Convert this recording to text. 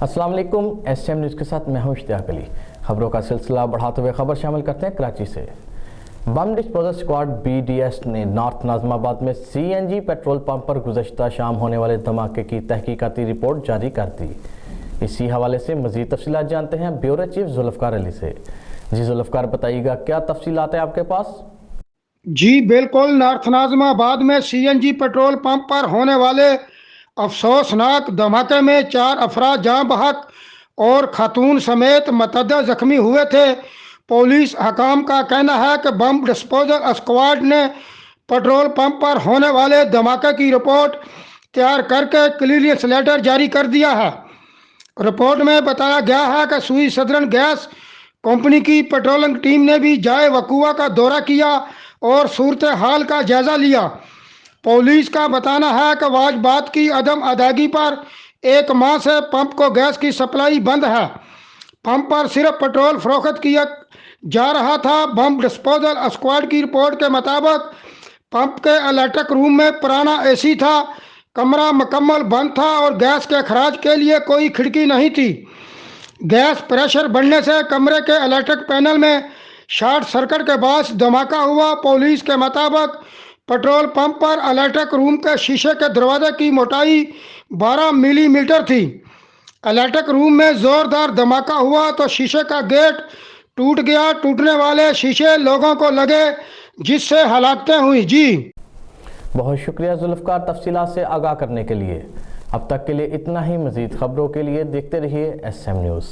अस्सलाम वालेकुम। SM news के साथ मैं हूं इश्तियाक अली। खबरों का सिलसिला बढ़ाते हुए खबर शामिल करते हैं कराची से। बम डिस्पोजल स्क्वाड बीडीएस ने नॉर्थ नाज़िमाबाद में सीएनजी पेट्रोल पंप पर गुज़श्ता शाम होने वाले धमाके की तहकीकाती रिपोर्ट जारी कर दी। इसी हवाले से मज़ीद तफसीलात जानते हैं ब्यूरो चीफ जुल्फ़कार अली से। जी जुल्फ़कार, बताइएगा क्या तफसीलात है आपके पास? जी बिल्कुल, नॉर्थ नाज़िमाबाद में सीएनजी पेट्रोल पंप पर होने वाले अफसोसनाक धमाके में 4 अफराद जाँ बहक और खातून समेत मतअद्दिद जख्मी हुए थे। पुलिस हकाम का कहना है कि बम डिस्पोजल स्क्वाड ने पेट्रोल पंप पर होने वाले धमाके की रिपोर्ट तैयार करके क्लियरेंस लेटर जारी कर दिया है। रिपोर्ट में बताया गया है कि सुई सदरन गैस कंपनी की पेट्रोलिंग टीम ने भी जाए वकूआ का दौरा किया और सूरत हाल का जायजा लिया। पुलिस का बताना है कि वाजबात की अदम अदायगी पर 1 माह से पंप को गैस की सप्लाई बंद है। पंप पर सिर्फ पेट्रोल फरोख्त किया जा रहा था। बम डिस्पोजल स्क्वाड की रिपोर्ट के मुताबिक पंप के इलेक्ट्रिक रूम में पुराना एसी था। कमरा मुकम्मल बंद था और गैस के खराज के लिए कोई खिड़की नहीं थी। गैस प्रेशर बढ़ने से कमरे के इलेक्ट्रिक पैनल में शॉर्ट सर्किट के बाद धमाका हुआ। पुलिस के मुताबिक पेट्रोल पंप पर इलेक्ट्रिक रूम के शीशे के दरवाजे की मोटाई 12 मिलीमीटर थी। इलेक्ट्रिक रूम में जोरदार धमाका हुआ तो शीशे का गेट टूट गया। टूटने वाले शीशे लोगों को लगे, जिससे हलाकतें हुई। जी बहुत शुक्रिया जुल्फ़कार, तफसीलात से आगाह करने के लिए। अब तक के लिए इतना ही। मज़ीद खबरों के लिए देखते रहिए एसएम न्यूज़।